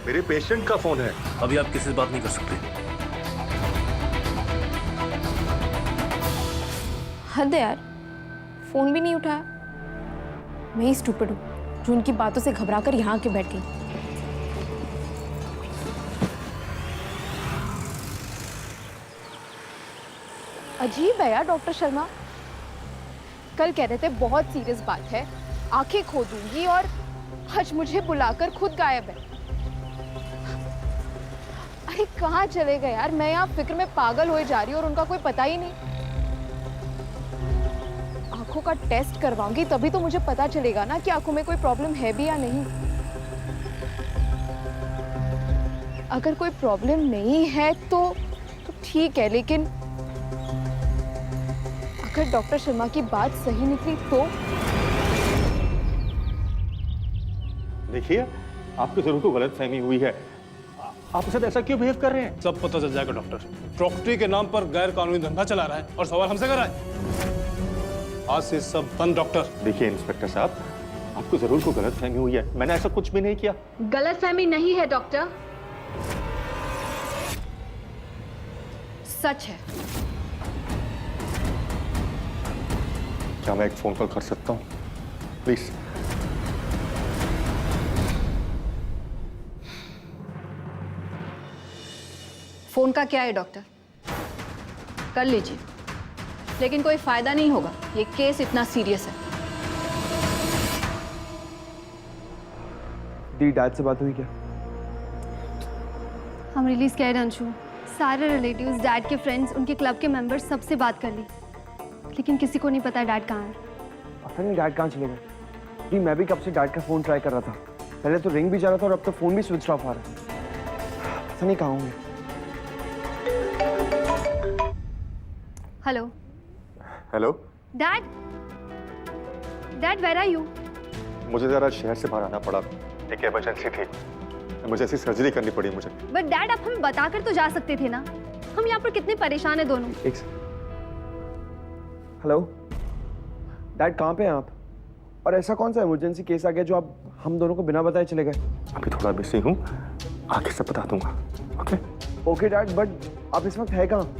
मेरे पेशेंट का फोन है। अभी आप किसी से बात नहीं कर सकते। हद है यार, फोन भी नहीं उठाया। मैं ही स्टूपिड हूँ जो उनकी बातों से घबराकर यहाँ आके बैठ गई। अजीब है यार डॉक्टर शर्मा, कल कह रहे थे बहुत सीरियस बात है, आंखें खो दूंगी, और आज मुझे बुलाकर खुद गायब है। अरे कहाँ चले गए यार, मैं यहाँ फिक्र में पागल होए जा रही हूँ और उनका कोई पता ही नहीं। आंखों का टेस्ट करवाऊंगी तभी तो मुझे पता चलेगा ना कि आंखों में कोई प्रॉब्लम है भी या नहीं। अगर कोई प्रॉब्लम नहीं है तो ठीक है, लेकिन अगर डॉक्टर शर्मा की बात सही निकली तो? देखिए, आपको जरूर कोई गलतफहमी हुई है। आपके साथ ऐसा क्यों बिहेव कर रहे हैं? सब पता चल जाएगा डॉक्टर। डॉक्टरी के नाम पर गैर कानूनी धंधा चला रहा है और सवाल हमसे कर रहा है। आज से सब बंद डॉक्टर। देखिए इंस्पेक्टर साहब, आपको जरूर कोई गलतफहमी हुई है। मैंने ऐसा कुछ भी नहीं किया। गलतफहमी नहीं है डॉक्टर, सच है। क्या मैं एक फोन कॉल कर सकता हूँ प्लीज? फोन का क्या है डॉक्टर, कर लीजिए, लेकिन कोई फायदा नहीं होगा। ये केस इतना सीरियस है। दी डैड से बात हुई क्या? हम रिलीज कह रहे अंशु, सारे रिलेटिव्स, डैड के फ्रेंड्स, उनके क्लब के मेंबर्स, सबसे बात कर ली, लेकिन किसी को नहीं पता डैड कहाँ है। पता नहीं डैड कहाँ चले गए। दी मैं भी कब से डैड का फोन ट्राई कर रहा था, पहले तो रिंग भी जा रहा था और अब तो फोन भी स्विच ऑफ आ रहा है। पता नहीं कहाँ होंगे। Hello hello dad, dad where are you? मुझे जरा शहर से बाहर आना पड़ा, एक इमरजेंसी थी, इमरजेंसी सर्जरी करनी पड़ी मुझे। बट डैड आप हमें बताकर तो जा सकते थे ना, हम यहाँ पर कितने परेशान हैं दोनों। एक हेलो डैड, कहाँ पे हैं आप? और ऐसा कौन सा इमरजेंसी केस आ गया जो आप हम दोनों को बिना बताए चले गए? अभी थोड़ा बिजी हूँ, आगे से बता दूंगा। ओके ओके डैड, बट आप इस वक्त है कहाँ?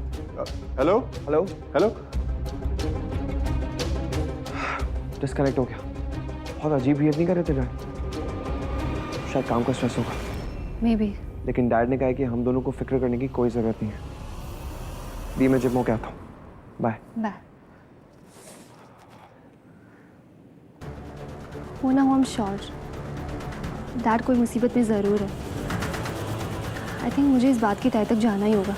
Hello hello hello. डिस्कनेक्ट हो गया। बहुत अजीब बिहेव नहीं कर रहे थे डैड, शायद काम का स्ट्रेस होगा। May be. लेकिन डैड ने कहा कि हम दोनों को फिक्र करने की कोई जरूरत नहीं है। दी मैं जिम होके आता हूँ, बाय बाय। हो ना हो हम श्योर डैड कोई मुसीबत में ज़रूर है। आई थिंक मुझे इस बात की तह तक जाना ही होगा।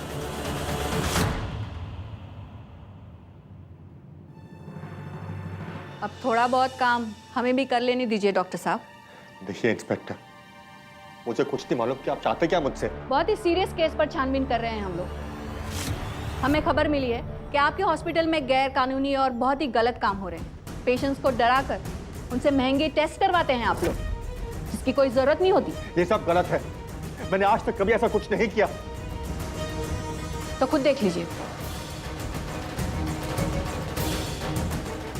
अब थोड़ा बहुत काम हमें भी कर लेने दीजिए डॉक्टर साहब। देखिए इंस्पेक्टर, मुझे कुछ नहीं मालूम कि आप चाहते क्या मुझसे। बहुत ही सीरियस केस पर छानबीन कर रहे हैं हम लोग। हमें खबर मिली है कि आपके हॉस्पिटल में गैर कानूनी और बहुत ही गलत काम हो रहे हैं। पेशेंट्स को डराकर उनसे महंगे टेस्ट करवाते हैं आप लोग, जिसकी कोई जरूरत नहीं होती। ये सब गलत है, मैंने आज तक कभी ऐसा कुछ नहीं किया। तो खुद देख लीजिए।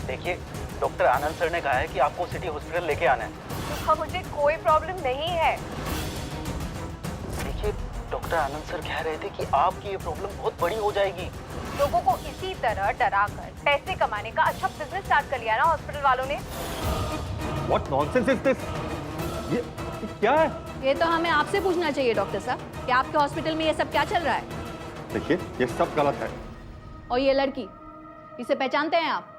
देखिए, डॉक्टर आनंद सर ने कहा है कि आपको सिटी हॉस्पिटल लेके आना है। हाँ, मुझे कोई प्रॉब्लम नहीं है। देखिए, डॉक्टर आनंद सर कह रहे थे कि आपकी ये प्रॉब्लम बहुत बड़ी हो जाएगी। लोगों को इसी तरह डराकर पैसे कमाने का अच्छा बिजनेस स्टार्ट कर लिया ना हॉस्पिटल वालों ने। What nonsense is this? ये क्या है? ये तो हमें आपसे पूछना चाहिए डॉक्टर साहब कि आपके हॉस्पिटल में ये सब क्या चल रहा है। देखिए, ये सब गलत है। और ये लड़की, इसे पहचानते हैं आप?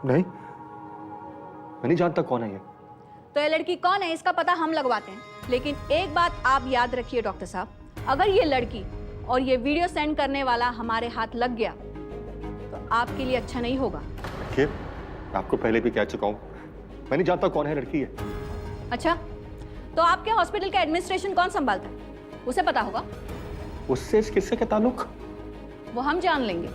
नहीं, मैं नहीं जानता कौन है ये। तो ये लड़की कौन है इसका पता हम लगवाते हैं। लेकिन एक बात आप याद रखिए डॉक्टर साहब, अगर ये लड़की और ये वीडियो सेंड करने वाला हमारे हाथ लग गया तो आपके लिए अच्छा नहीं होगा। देखिए, मैं आपको पहले भी कह चुका हूँ, मैं नहीं जानता कौन है लड़की है। अच्छा, तो आपके हॉस्पिटल का एडमिनिस्ट्रेशन कौन संभालता है? उसे पता होगा। उससे इस किस्से के ताल्लुक? वो हम जान लेंगे।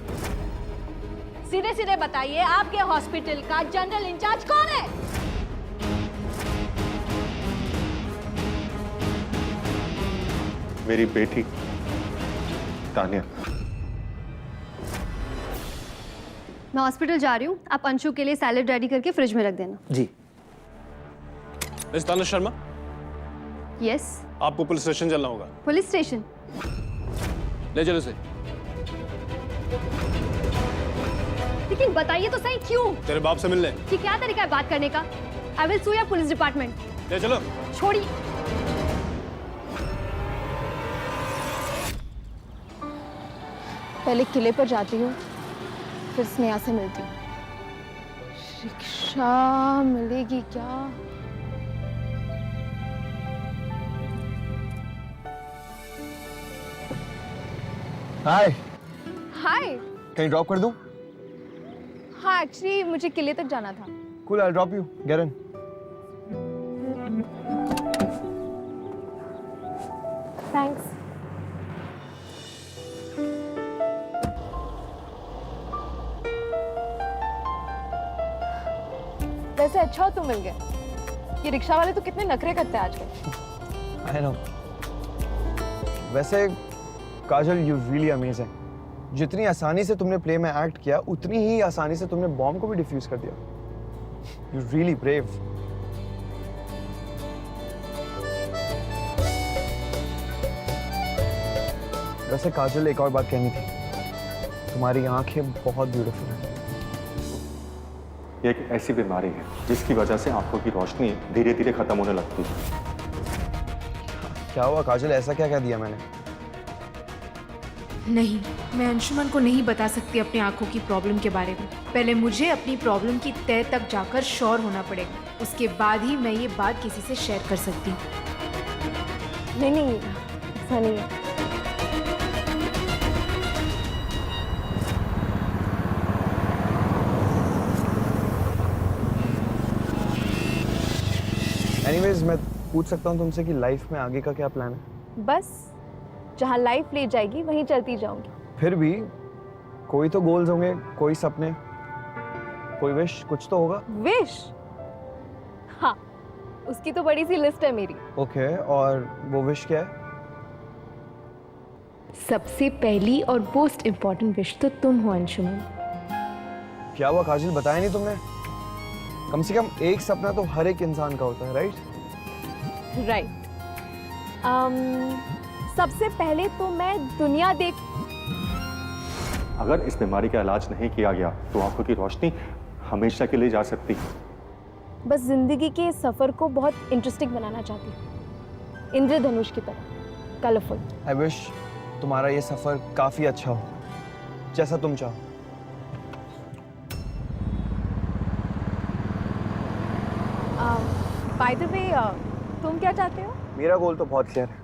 सीधे सीधे बताइए, आपके हॉस्पिटल का जनरल इंचार्ज कौन है? मेरी बेटी तानिया। मैं हॉस्पिटल जा रही हूँ, आप अंशु के लिए सैलेड रेडी करके फ्रिज में रख देना। जी। मिस तानिया शर्मा, यस, आपको पुलिस स्टेशन चलना होगा। Police station? ले चलो इसे। लेकिन बताइए तो सही क्यों? तेरे बाप से मिलने। ये क्या तरीका है बात करने का? I will sue your police department. ले चलो। छोड़िए। पहले किले पर जाती हूँ, फिर स्नेहा से मिलती हूँ। रिक्शा मिलेगी क्या? हाय, हाय। कहीं ड्रॉप कर दूं? हाँ, एक्चुअली मुझे किले तक जाना था। Cool, I'll drop you. Get in. Thanks. वैसे अच्छा हो तुम मिल गए। ये रिक्शा वाले तो कितने नखरे करते हैं आजकल। I know. वैसे काजल, यू रियली अमेजिंग। जितनी आसानी से तुमने प्ले में एक्ट किया, उतनी ही आसानी से तुमने बॉम्ब को भी डिफ्यूज कर दिया। You really brave. वैसे काजल, एक और बात कहनी थी। तुम्हारी आंखें बहुत ब्यूटीफुल हैं। ये एक ऐसी बीमारी है जिसकी वजह से आंखों की रोशनी धीरे धीरे खत्म होने लगती है। क्या हुआ काजल, ऐसा क्या कह दिया मैंने? नहीं, मैं अंशुमन को नहीं बता सकती अपनी आंखों की प्रॉब्लम के बारे में। पहले मुझे अपनी प्रॉब्लम की तह तक जाकर श्योर होना पड़ेगा, उसके बाद ही मैं ये बात किसी से शेयर कर सकती हूँ। नहीं, ऐसा नहीं है। एनीवेज, मैं पूछ सकता हूँ तुमसे कि लाइफ में आगे का क्या प्लान है? बस जहाँ लाइफ ले जाएगी वहीं चलती जाऊंगी। फिर भी कोई तो गोल्स होंगे, कोई सपने, कोई विश, कुछ तो होगा। विश? हाँ, उसकी तो बड़ी सी लिस्ट है मेरी। ओके, और वो विश क्या है? सबसे पहली और मोस्ट इम्पोर्टेंट विश तो तुम हो अंशुमन। क्या हुआ काजल, बताया नहीं तुमने? कम से कम एक सपना तो हर एक इंसान का होता है, राइट? राइट। सबसे पहले तो मैं दुनिया देख। अगर इस बीमारी का इलाज नहीं किया गया तो आंखों की रोशनी हमेशा के लिए जा सकती है। बस जिंदगी के सफर को बहुत इंटरेस्टिंग बनाना चाहती हूँ, इंद्रधनुष की तरह कलरफुल। आई विश तुम्हारा ये सफर काफी अच्छा हो, जैसा तुम चाहो। बाय द वे, तुम क्या चाहते हो? मेरा गोल तो बहुत क्लियर है।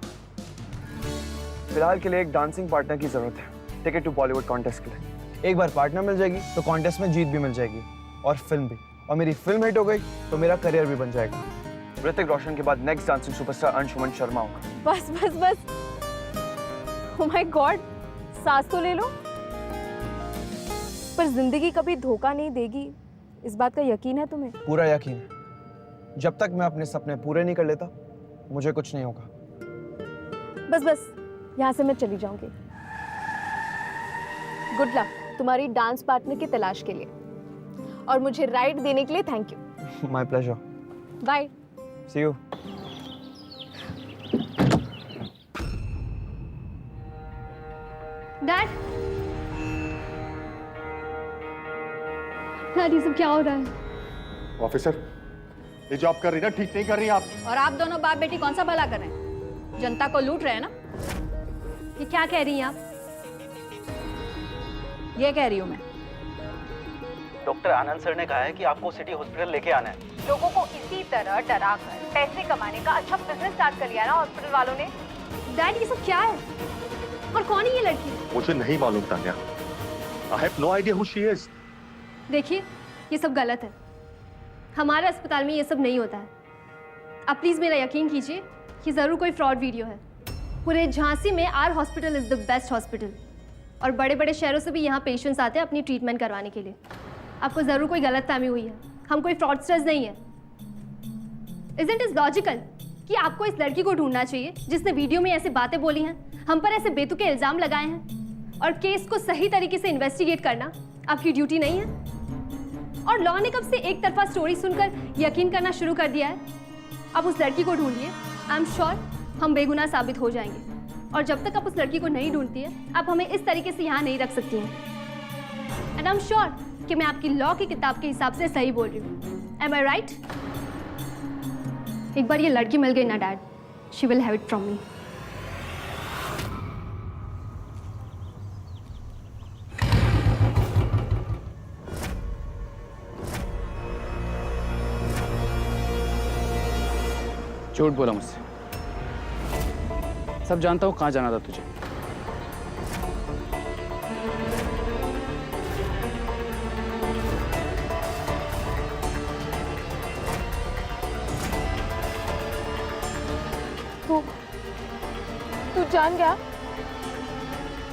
फिलहाल के लिए एक डांसिंग पार्टनर की जरूरत है, टिकट टू बॉलीवुड कॉन्टेस्ट के लिए। एक बार पार्टनर मिल जाएगी तो कॉन्टेस्ट में जीत भी मिल जाएगी, और फिल्म भी। और मेरी फिल्म हिट हो गई तो मेरा करियर भी बन जाएगा। ऋतिक रोशन के बाद next dancing superstar Anshuman Sharma होगा। बस बस बस, ओह माय गॉड, सांस तो ले लो। पर जिंदगी कभी धोखा नहीं देगी, इस बात का यकीन है तुम्हें? पूरा यकीन है। जब तक मैं अपने सपने पूरे नहीं कर लेता, मुझे कुछ नहीं होगा। बस बस, यहाँ से मैं चली जाऊंगी। गुड लक तुम्हारी डांस पार्टनर की तलाश के लिए, और मुझे राइड देने के लिए thank you. My pleasure. Bye. See you. Dad, dad, ये सब क्या हो रहा है? ऑफिसर, ये जॉब कर रही ना, ठीक नहीं कर रही आप। और आप दोनों बाप बेटी कौन सा भला कर रहे हैं? जनता को लूट रहे हैं ना? ये क्या कह रही हैं आप? ये कह रही हूँ मैं। डॉक्टर आनंद सर ने कहा है कि आपको सिटी हॉस्पिटल लेके आना है। लोगों को इसी तरह डराकर पैसे कमाने का अच्छा बिजनेस स्टार्ट कर लिया ना हॉस्पिटल वालों ने। डैड, ये सब क्या है? और कौन है ये लड़की? मुझे नहीं मालूम Tanya. I have no idea who she is. देखिए, ये सब गलत है। हमारे अस्पताल में ये सब नहीं होता है। आप प्लीज़ मेरा यकीन कीजिए, ये ज़रूर कोई फ्रॉड वीडियो है। पूरे झांसी में our hospital is the best hospital, और बड़े बड़े शहरों से भी यहाँ पेशेंट्स आते हैं अपनी ट्रीटमेंट करवाने के लिए। आपको ज़रूर कोई गलतफहमी हुई है, हम कोई फ्रॉडस्टर्स नहीं है। इज़न्ट इट लॉजिकल कि आपको इस लड़की को ढूंढना चाहिए जिसने वीडियो में ऐसे बातें बोली हैं, हम पर ऐसे बेतुके इल्ज़ाम लगाए हैं, और केस को सही तरीके से इन्वेस्टिगेट करना आपकी ड्यूटी नहीं है? और लॉ ने कब से एक तरफा स्टोरी सुनकर यकीन करना शुरू कर दिया है? अब उस लड़की को ढूंढिए आई एम श्योर हम बेगुनाह साबित हो जाएंगे। और जब तक आप उस लड़की को नहीं ढूंढती है, आप हमें इस तरीके से यहाँ नहीं रख सकती हैं। एंड आई एम श्योर कि मैं आपकी लॉ की किताब के हिसाब से सही बोल रही हूँ। एम आई राइट? एक बार ये लड़की मिल गई ना dad, she will have it from me. झूठ बोला मुझसे। सब जानता हूँ कहाँ जाना था तुझे। तू जान गया?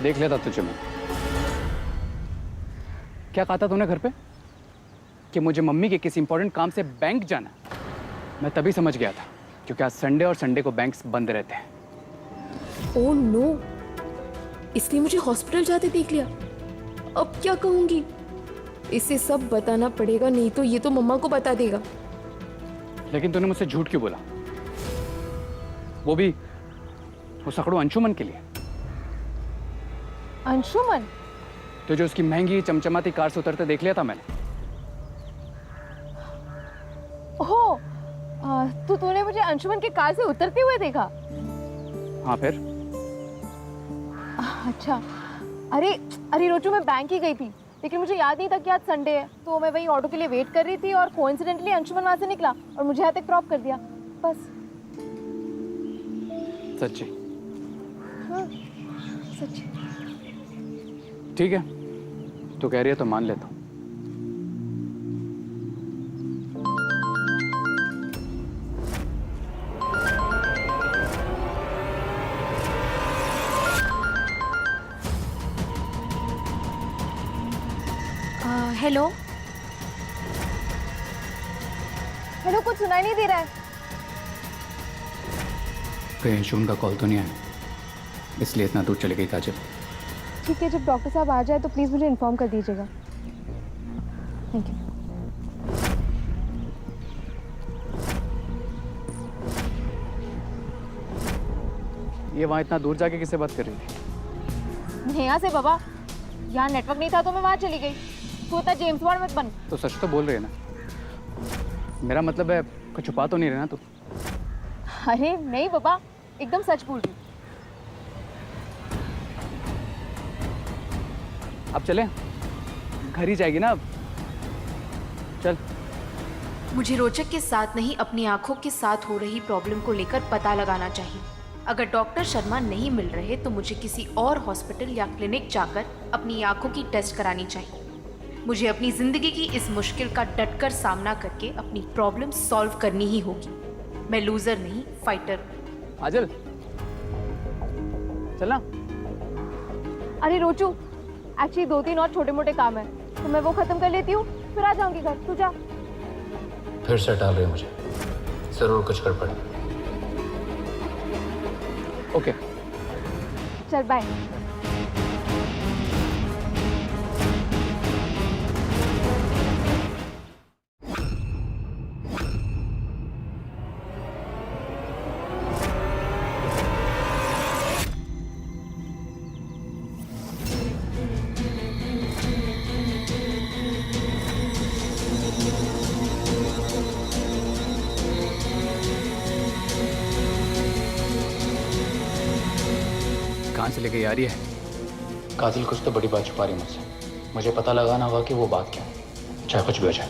देख लेता तुझे मैं। क्या कहा था तूने घर पे कि मुझे मम्मी के किसी इंपॉर्टेंट काम से बैंक जाना? मैं तभी समझ गया था, क्योंकि आज संडे और संडे को बैंक्स बंद रहते हैं। ओह नो, इसलिए मुझे हॉस्पिटल जाते देख लिया। अब क्या कहूंगी? इसे सब बताना पड़ेगा, नहीं तो ये तो मम्मा को बता देगा। लेकिन तूने मुझसे झूठ क्यों बोला? वो भी वो सकड़ू अंशुमन के लिए। अंशुमन? तुझे उसकी महंगी चमचमाती कार से उतरते देख लिया था मैंने। ओह, तूने मुझे अंशुमन की कार से उतरते हुए देखा? हाँ फिर? अच्छा, अरे रोचू, मैं बैंक ही गई थी, लेकिन मुझे याद नहीं था कि आज संडे है, तो मैं वहीं ऑटो के लिए वेट कर रही थी और कोइंसिडेंटली अंशुमन वहां से निकला और मुझे यहाँ तक ड्रॉप कर दिया, बस। सच्ची? हाँ, सच्ची। ठीक है, तू कह रही है तो मान लेता हूँ। हेलो हेलो, कुछ सुनाई नहीं दे रहा है। कहीं अंशुमन का कॉल तो नहीं आया, इसलिए इतना दूर चली गई काजल। ठीक है, जब डॉक्टर साहब आ जाए तो प्लीज़ मुझे इन्फॉर्म कर दीजिएगा। Thank you. ये वहाँ इतना दूर जाके किससे बात कर रही थी? नेहा से बाबा। यहाँ नेटवर्क नहीं था तो मैं वहाँ चली गई। तू इतना जेम्स बॉन्ड मत बन। तो सच तो बोल रही है ना? मेरा मतलब है कुछ छुपा तो नहीं रहे ना तू? अरे नहीं बाबा, एकदम सच बोल रही हूँ। अब चलें? घर ही जाएगी ना अब? चल। मुझे रोचक के साथ नहीं, अपनी आंखों के साथ हो रही प्रॉब्लम को लेकर पता लगाना चाहिए। अगर डॉक्टर शर्मा नहीं मिल रहे तो मुझे किसी और हॉस्पिटल या क्लिनिक जाकर अपनी आंखों की टेस्ट करानी चाहिए। मुझे अपनी जिंदगी की इस मुश्किल का डटकर सामना करके अपनी प्रॉब्लम सॉल्व करनी ही होगी। मैं लूजर नहीं, फाइटर हूं। काजल, चलना। अरे रोचू, एक्चुअली 2-3 और छोटे मोटे काम है, तो मैं वो खत्म कर लेती हूँ, फिर आ जाऊंगी घर। तू जा। फिर से टाल रही मुझे, जरूर कुछ कर पड़े। ओके, चल बाय। कहाँ से लेके आ रही है? काजल कुछ तो बड़ी बात छुपा रही है मुझसे। मुझे पता लगाना होगा कि वो बात क्या है, चाहे कुछ भी हो जाए।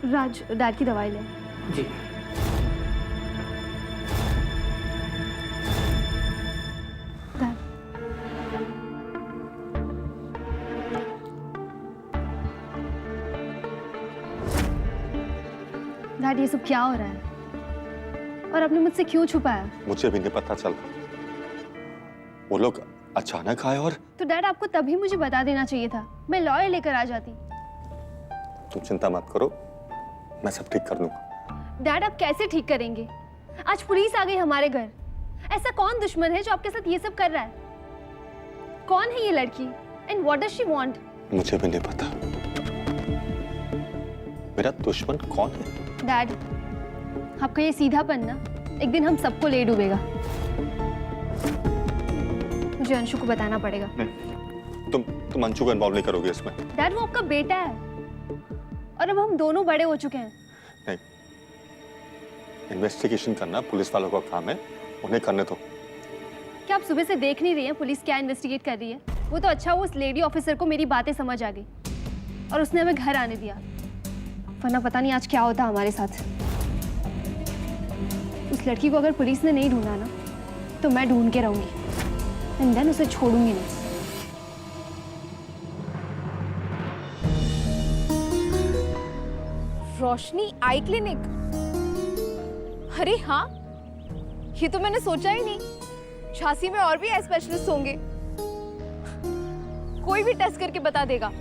राज, डैड की दवाई ले। जी। डैड, ये सब क्या हो रहा है और आपने मुझसे क्यों छुपाया? मुझे भी नहीं पता चला, वो लोग अचानक आए और। तो डैड, आपको तभी मुझे बता देना चाहिए था, मैं लॉयर लेकर आ जाती। तुम चिंता मत करो, मैं सब ठीक कर दूंगा। डैड, आप कैसे ठीक करेंगे? आज पुलिस आ गई हमारे घर। ऐसा कौन दुश्मन है जो आपके साथ ये सब कर रहा है? कौन है ये लड़की? And what does she want? मुझे भी नहीं पता। मेरा दुश्मन कौन है? डैड, आपका ये सीधापन ना एक दिन हम सबको ले डूबेगा। मुझे अंशु को बताना पड़ेगा। नहीं, तुम अंशु को इन्वॉल्व नहीं करोगे इसमें। डैड, वो आपका बेटा है और अब हम दोनों बड़े हो चुके हैं। नहीं, इन्वेस्टिगेशन करना पुलिस वालों का काम है, उन्हें करने दो। क्या आप सुबह से देख नहीं रही हैं पुलिस क्या इन्वेस्टिगेट कर रही है? वो तो अच्छा, वो उस लेडी ऑफिसर को मेरी बातें समझ आ गई और उसने हमें घर आने दिया, वरना पता नहीं आज क्या होता हमारे साथ। उस लड़की को अगर पुलिस ने नहीं ढूंढा ना, तो मैं ढूंढ के रहूंगी एंड देन उसे छोड़ूंगी नहीं। रोशनी आई क्लिनिक? अरे हाँ, ये तो मैंने सोचा ही नहीं। झांसी में और भी आई स्पेशलिस्ट होंगे, कोई भी टेस्ट करके बता देगा।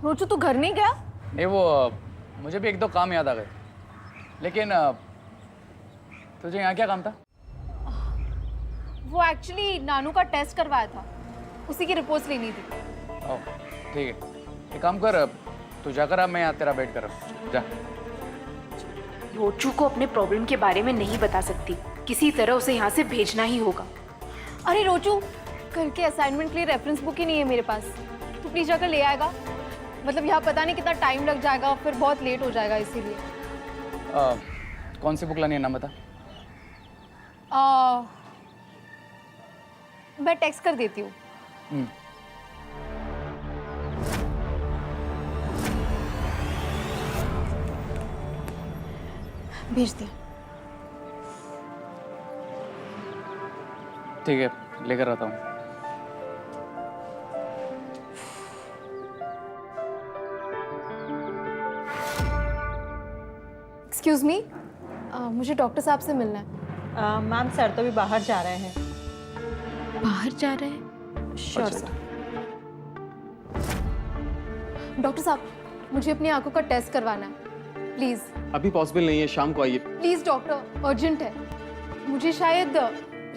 रोचू, तू घर नहीं गया? नहीं, वो मुझे भी एक दो काम याद आ गए, लेकिन तुझे यहाँ क्या काम था? वो एक्चुअली नानू का टेस्ट करवाया था, उसी की रिपोर्ट्स लेनी थी। ओह, ठीक है, एक काम कर, तू जाकर आ, मैं यहाँ तेरा वेट कर रहा हूँ। जा। रोचू को अपने प्रॉब्लम के बारे में नहीं बता सकती, किसी तरह उसे यहाँ से भेजना ही होगा। अरे रोचू, कल के असाइनमेंट के लिए रेफरेंस बुक ही नहीं है मेरे पास, तू प्लीज जाकर ले आएगा। मतलब यहाँ पता नहीं कितना टाइम लग जाएगा, फिर बहुत लेट हो जाएगा, इसीलिए। कौन सी बुक लानी है, नाम बता। मैं टेक्स्ट कर देती हूँ। भेज दिया। ठीक है, लेकर आता हूँ। एक्सक्यूज मी, मुझे डॉक्टर साहब से मिलना है। मैम, सर तो भी बाहर जा रहे हैं। बाहर जा रहे हैं? Sure sir. डॉक्टर साहब, मुझे अपनी आंखों का टेस्ट करवाना है, प्लीज। अभी पॉसिबल नहीं है, शाम को आइए। प्लीज डॉक्टर, अर्जेंट है। मुझे शायद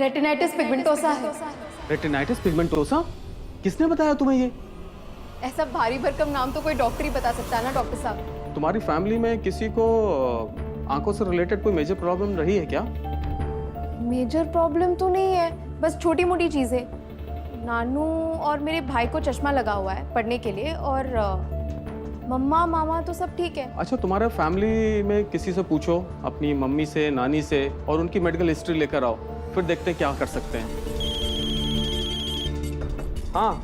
रेटिनाइटिस पिगमेंटोसा है। Retinitis pigmentosa? किसने बताया तुम्हें ये? ऐसा भारी भरकम नाम तो कोई डॉक्टर ही बता सकता है ना डॉक्टर साहब। तुम्हारी फैमिली में किसी को आंखों से रिलेटेड कोई मेजर प्रॉब्लम रही है क्या? मेजर प्रॉब्लम तो नहीं है, बस छोटी मोटी चीजें। नानू और मेरे भाई को चश्मा लगा हुआ है पढ़ने के लिए, और मम्मा मामा तो सब ठीक है। अच्छा, तुम्हारे फैमिली में किसी से पूछो, अपनी मम्मी से, नानी से, और उनकी मेडिकल हिस्ट्री लेकर आओ, फिर देखते हैं क्या कर सकते हैं। हाँ,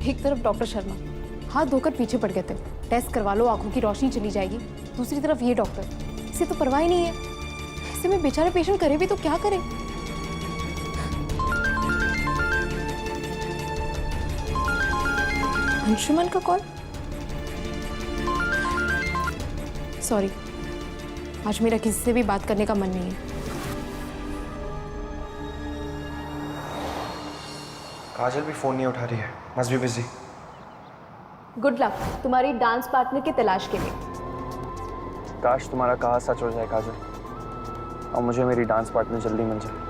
एक तरफ डॉक्टर शर्मा हाथ धोकर पीछे पड़ गए थे, टेस्ट करवा लो, आंखों की रोशनी चली जाएगी। दूसरी तरफ ये डॉक्टर, इसे तो परवाह ही नहीं है। ऐसे में बेचारे पेशेंट करे भी तो क्या करे। अंशुमन का कॉल? सॉरी, आज मेरा किसी से भी बात करने का मन नहीं है। काजल भी फोन नहीं उठा रही है, must be busy. Good luck तुम्हारी डांस पार्टनर की तलाश के लिए। काश तुम्हारा कहा सच हो जाए काजल, और मुझे मेरी डांस पार्टनर जल्दी मिल जाए।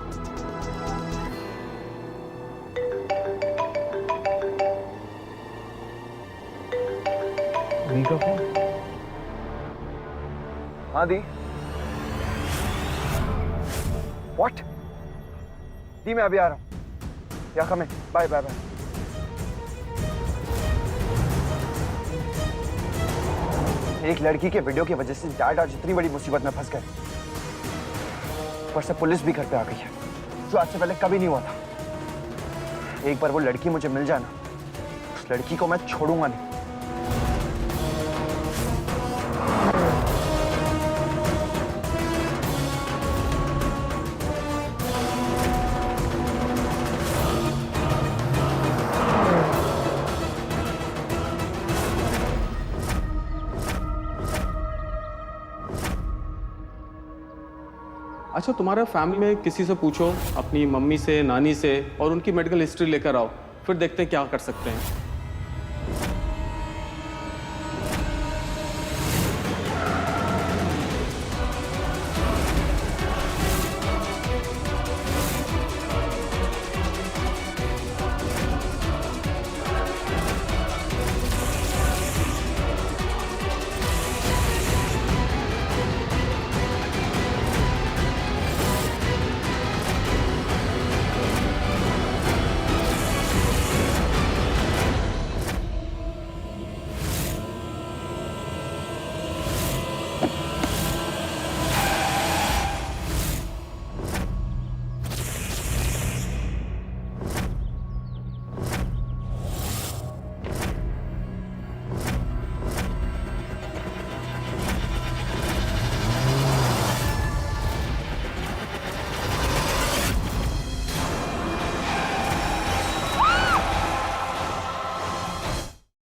दी का फोन? हाँ दी। व्हाट? दी, मैं अभी आ रहा हूँ। या कम है, बाय बाय बाय। एक लड़की के वीडियो की वजह से डैड आज इतनी बड़ी मुसीबत में फंस गए, ऊपर से पुलिस भी घर पे आ गई है, जो आज से पहले कभी नहीं हुआ था। एक बार वो लड़की मुझे मिल जाए ना, उस लड़की को मैं छोड़ूंगा नहीं। अच्छा, तुम्हारे फैमिली में किसी से पूछो, अपनी मम्मी से, नानी से, और उनकी मेडिकल हिस्ट्री लेकर आओ, फिर देखते हैं क्या कर सकते हैं।